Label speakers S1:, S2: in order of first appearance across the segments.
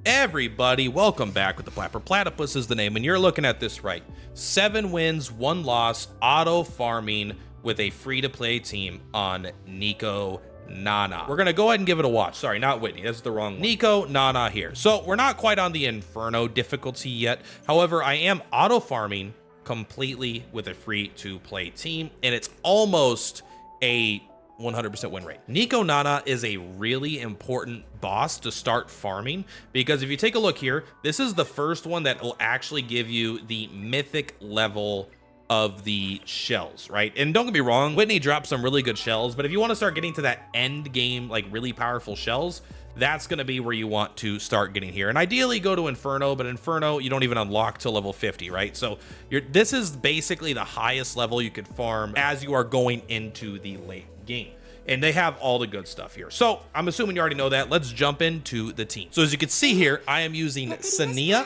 S1: Everybody, welcome back with the Purplatypus is the name, and you're looking at this right. 7 wins, 1 loss, auto farming with a free-to-play team on NikoNana. We're gonna go ahead and give it a watch. Sorry, not Whitney, that's the wrong one. NikoNana here. So we're not quite on the Inferno difficulty yet. However, I am auto farming completely with a free-to-play team, and it's almost a 100% win rate. NikoNana is a really important boss to start farming because if you take a look here, this is the first one that will actually give you the mythic level of the shells, right? And don't get me wrong, Whitney dropped some really good shells, but if you want to start getting to that end game, like really powerful shells, that's going to be where you want to start getting here. And ideally go to Inferno, but Inferno you don't even unlock till level 50, right? So this is basically the highest level you could farm as you are going into the late game. And they have all the good stuff here. So I'm assuming you already know that. Let's jump into the team. So as you can see here, I am using Sania,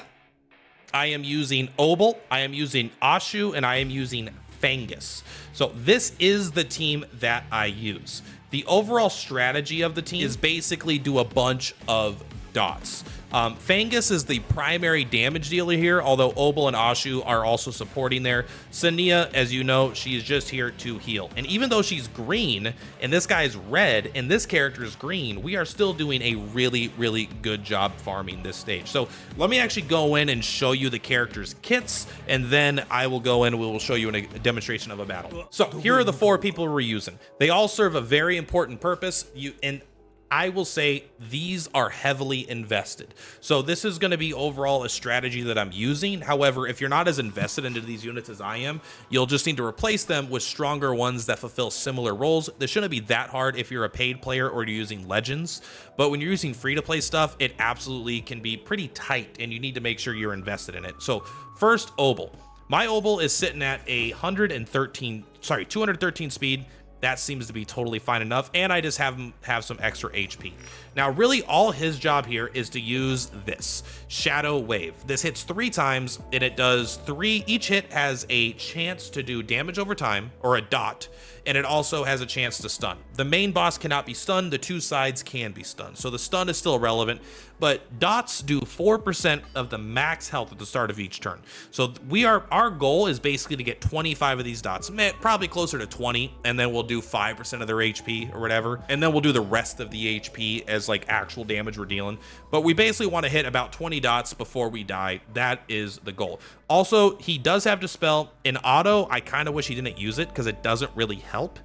S1: I am using Obel, I am using Ashu, and I am using Fangus. So this is the team that I use. The overall strategy of the team is basically do a bunch of dots. Fangus is the primary damage dealer here, although Obel and Ashu are also supporting there. Sania, as you know, she is just here to heal. And even though she's green and this guy's red and this character is green, we are still doing a really, really good job farming this stage. So let me actually go in and show you the characters' kits, and then I will go in and we will show you a demonstration of a battle. So here are the 4 people we're using. They all serve a very important purpose. I will say these are heavily invested. So this is going to be overall a strategy that I'm using. However, if you're not as invested into these units as I am, you'll just need to replace them with stronger ones that fulfill similar roles. This shouldn't be that hard if you're a paid player or you're using legends. But when you're using free-to-play stuff, it absolutely can be pretty tight and you need to make sure you're invested in it. So first, Obel. My Obel is sitting at a 213 speed. That seems to be totally fine enough, and I just have him have some extra HP. Now, really, all his job here is to use this Shadow Wave. This hits 3 times, and it does 3. Each hit has a chance to do damage over time, or a dot, and it also has a chance to stun. The main boss cannot be stunned. The 2 sides can be stunned, so the stun is still relevant, but dots do 4% of the max health at the start of each turn. So our goal is basically to get 25 of these dots, probably closer to 20, and then we'll do 5% of their HP or whatever, and then we'll do the rest of the HP as like actual damage we're dealing. But we basically want to hit about 20 dots before we die. That is the goal. Also, he does have Dispel. In auto, I kind of wish he didn't use it because it doesn't really help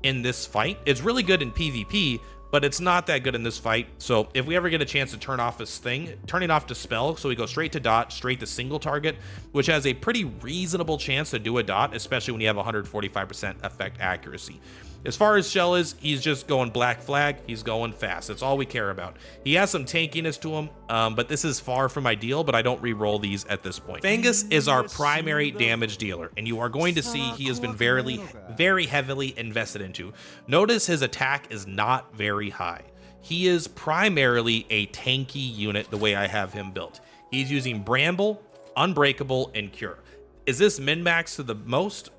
S1: in this fight. It's really good in PvP, but it's not that good in this fight. So if we ever get a chance to turn off this thing, turning off Dispel, so we go straight to dot, straight to single target, which has a pretty reasonable chance to do a dot, especially when you have 145% effect accuracy. As far as Shell is, he's just going Black Flag. He's going fast. That's all we care about. He has some tankiness to him, but this is far from ideal, but I don't re-roll these at this point. Fangus is our primary damage dealer, and you are going to see he has been very heavily invested into. Notice his attack is not very high. He is primarily a tanky unit the way I have him built. He's using Bramble, Unbreakable, and Cure. Is this min-max to the best?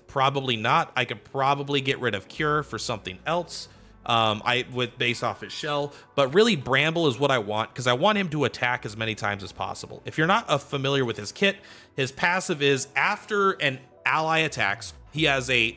S1: Probably not. I could probably get rid of Cure for something else based off his shell, but really Bramble is what I want because I want him to attack as many times as possible. If you're not familiar with his kit, his passive is after an ally attacks, he has a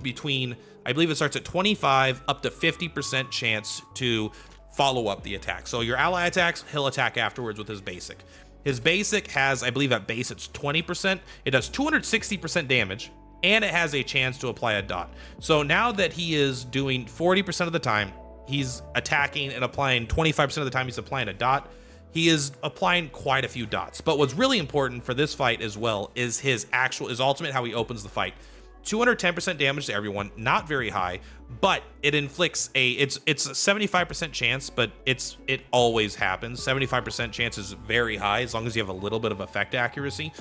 S1: between, I believe it starts at 25 up to 50% chance to follow up the attack. So your ally attacks, he'll attack afterwards with his basic. His basic has, I believe at base it's 20%. It does 260% damage, and it has a chance to apply a dot. So now that he is doing 40% of the time, he's attacking and applying 25% of the time he's applying a dot, he is applying quite a few dots. But what's really important for this fight as well is his ultimate, how he opens the fight. 210% damage to everyone, not very high, but it inflicts it's a 75% chance, but it always happens. 75% chance is very high as long as you have a little bit of effect accuracy.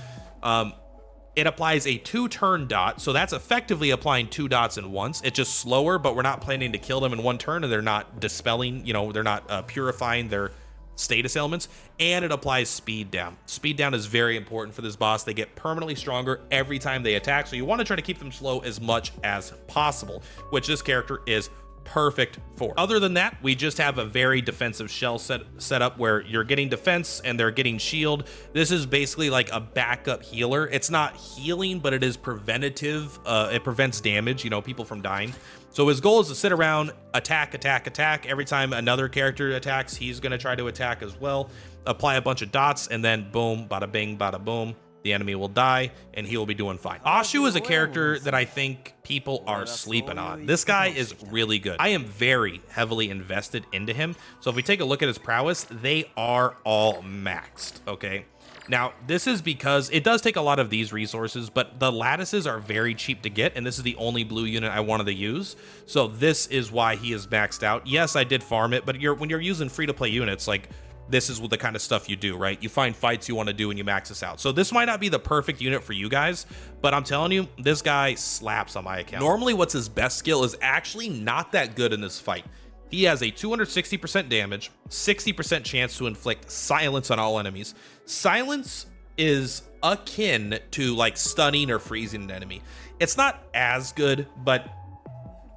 S1: It applies a 2-turn dot, so that's effectively applying 2 dots in once. It's just slower, but we're not planning to kill them in 1 turn, and they're not dispelling, they're not purifying their status elements, and it applies speed down. Speed down is very important for this boss. They get permanently stronger every time they attack, so you want to try to keep them slow as much as possible, which this character is perfect for. Other than that, we just have a very defensive shell set up where you're getting defense and they're getting shield. This is basically like a backup healer. It's not healing, but it is preventative. It prevents damage, you know, people from dying. So his goal is to sit around, attack, attack, attack. Every time another character attacks, he's going to try to attack as well. Apply a bunch of dots, and then boom, bada bing, bada boom. The enemy will die, and he will be doing fine. Ashu is a character that I think people are sleeping on. This guy is really good. I am very heavily invested into him. So if we take a look at his prowess, they are all maxed, okay? Now, this is because it does take a lot of these resources, but the lattices are very cheap to get, and this is the only blue unit I wanted to use. So this is why he is maxed out. Yes, I did farm it, but when you're using free-to-play units, like, this is the kind of stuff you do, right? You find fights you want to do and you max this out. So this might not be the perfect unit for you guys, but I'm telling you, this guy slaps on my account. Normally, what's his best skill is actually not that good in this fight. He has a 260% damage, 60% chance to inflict silence on all enemies. Silence is akin to like stunning or freezing an enemy. It's not as good, but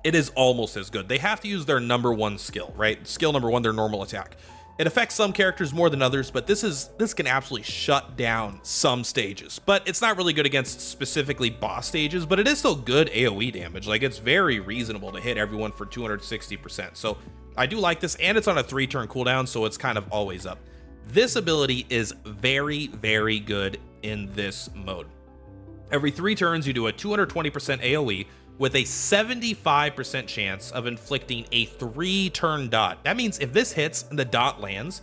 S1: it is almost as good. They have to use their #1 skill, right? Skill #1, their normal attack. It affects some characters more than others, but this can absolutely shut down some stages. But it's not really good against specifically boss stages, but it is still good AoE damage. Like, it's very reasonable to hit everyone for 260%. So I do like this, and it's on a 3-turn cooldown, so it's kind of always up. This ability is very, very good in this mode. Every 3 turns, you do a 220% AoE, with a 75% chance of inflicting a 3-turn dot. That means if this hits and the dot lands,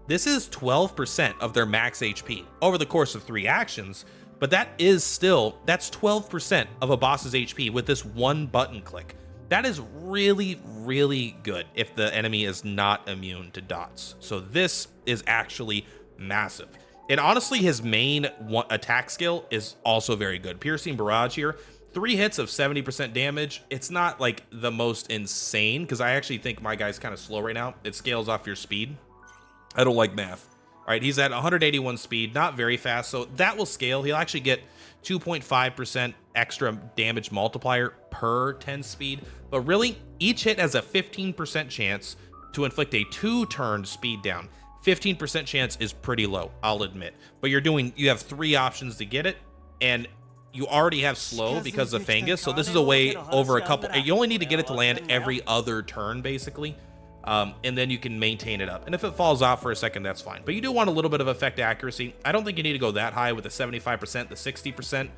S1: this is 12% of their max HP over the course of 3 actions, but that's 12% of a boss's HP with this one button click. That is really, really good if the enemy is not immune to dots. So this is actually massive. And honestly, his main attack skill is also very good. Piercing Barrage here. 3 hits of 70% damage. It's not like the most insane, because I actually think my guy's kind of slow right now. It scales off your speed. I don't like math. All right, he's at 181 speed, not very fast, so that will scale. He'll actually get 2.5% extra damage multiplier per 10 speed, but really, each hit has a 15% chance to inflict a 2-turn speed down. 15% chance is pretty low, I'll admit, but you have 3 options to get it, and you already have slow because of Fangus, so this is a way over a couple. You only need to get it to land every other turn, basically, and then you can maintain it up. And if it falls off for a second, that's fine. But you do want a little bit of effect accuracy. I don't think you need to go that high with the 75%, the 60%.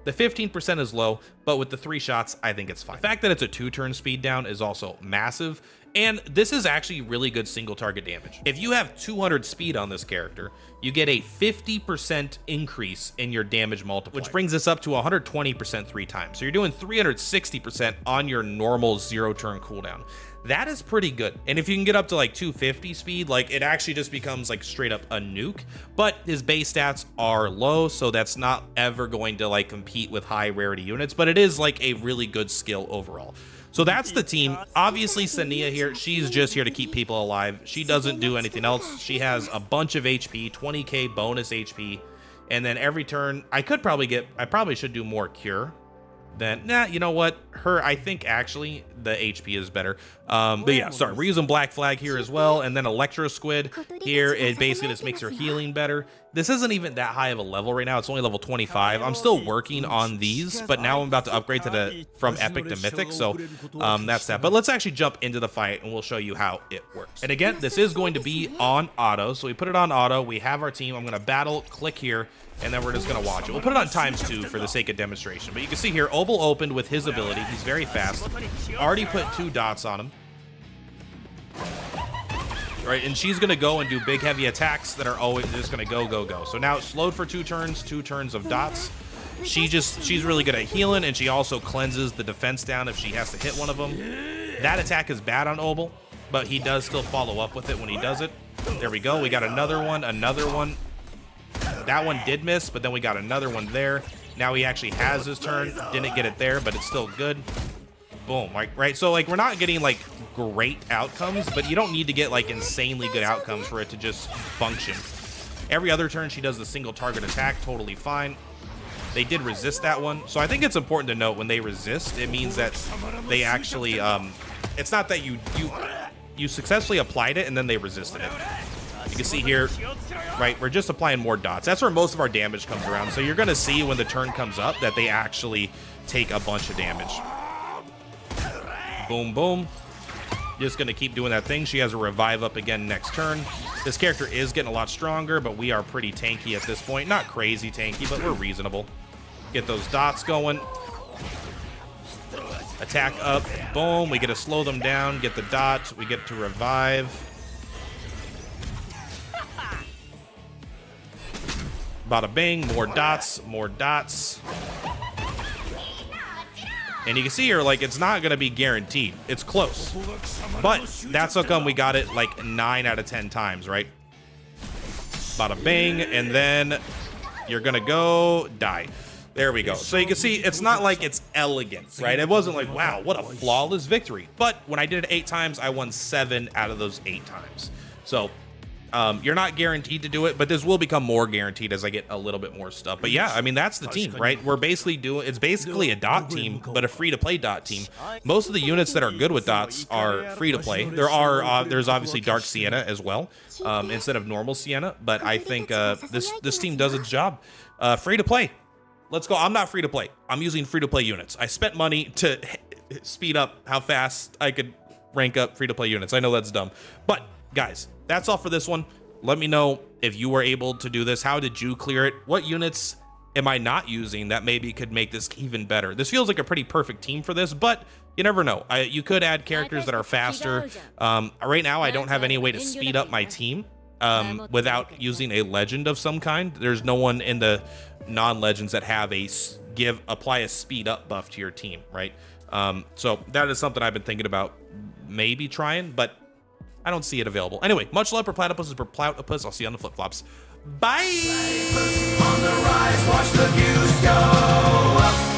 S1: The 15% is low, but with the 3 shots, I think it's fine. The fact that it's a 2-turn speed down is also massive, and this is actually really good single target damage. If you have 200 speed on this character, you get a 50% increase in your damage multiplier, which brings us up to 120% 3 times. So you're doing 360% on your normal 0-turn cooldown. That is pretty good. And if you can get up to like 250 speed, like, it actually just becomes like straight up a nuke. But his base stats are low, so that's not ever going to like compete with high rarity units, but it is like a really good skill overall. So that's the team. Obviously, Sania here, she's just here to keep people alive. She doesn't do anything else. She has a bunch of HP, 20k bonus HP, and then every turn, I probably should do more cure. Then, nah, you know what? I think actually the HP is better. But yeah, sorry, we're using Black Flag here as well, and then Electro Squid here. It basically just makes her healing better. This isn't even that high of a level right now. It's only level 25. I'm still working on these, but now I'm about to upgrade from Epic to Mythic, so that's that. But let's actually jump into the fight, and we'll show you how it works. And again, this is going to be on auto, so we put it on auto. We have our team. I'm going to battle, click here, and then we're just going to watch it. We'll put it on ×2 for the sake of demonstration. But you can see here, Obel opened with his ability. He's very fast. Already put 2 dots on him. Right, and she's going to go and do big heavy attacks that are always just going to go, go, go. So now it's slowed for 2 turns, 2 turns of dots. She's really good at healing, and she also cleanses the defense down if she has to hit one of them. That attack is bad on Obel, but he does still follow up with it when he does it. There we go. We got another one, another one. That one did miss, but then we got another one there. Now he actually has his turn. Didn't get it there, but it's still good. Boom, right? So, like, we're not getting, like, great outcomes, but you don't need to get, like, insanely good outcomes for it to just function. Every other turn, she does the single target attack, totally fine. They did resist that one. So I think it's important to note when they resist, it means that they actually, it's not that you successfully applied it and then they resisted it. You can see here, right, we're just applying more dots. That's where most of our damage comes around. So you're going to see when the turn comes up that they actually take a bunch of damage. Boom, boom. Just going to keep doing that thing. She has a revive up again next turn. This character is getting a lot stronger, but we are pretty tanky at this point. Not crazy tanky, but we're reasonable. Get those dots going. Attack up. Boom. We get to slow them down. Get the dot. We get to revive. Bada bing. More dots. More dots. And you can see here, like, it's not going to be guaranteed. It's close. But that's how come we got it, like, 9 out of 10 times, right? Bada bing. And then you're going to go die. There we go. So you can see it's not like it's elegant, right? It wasn't like, wow, what a flawless victory. But when I did it 8 times, I won 7 out of those 8 times. So you're not guaranteed to do it, but this will become more guaranteed as I get a little bit more stuff. But yeah, I mean, that's the team, right? We're basically it's basically a dot team, but a free-to-play dot team. Most of the units that are good with dots are free-to-play. There's obviously Dark Sienna as well, instead of normal Sienna, but I think this team does its job. Free-to-play. Let's go. I'm not free to play. I'm using free to play units. I spent money to speed up how fast I could rank up free to play units. I know that's dumb, but guys, that's all for this one. Let me know if you were able to do this. How did you clear it? What units am I not using that maybe could make this even better? This feels like a pretty perfect team for this, but you never know. You could add characters that are faster. Right now, I don't have any way to speed up my team without using a legend of some kind. There's no one in the non-legends that have apply a speed up buff to your team, right? So that is something I've been thinking about maybe trying, but I don't see it available. Anyway, much love, Purplatypus is Purplatypus. I'll see you on the flip-flops. Bye! On the rise, watch the views go up.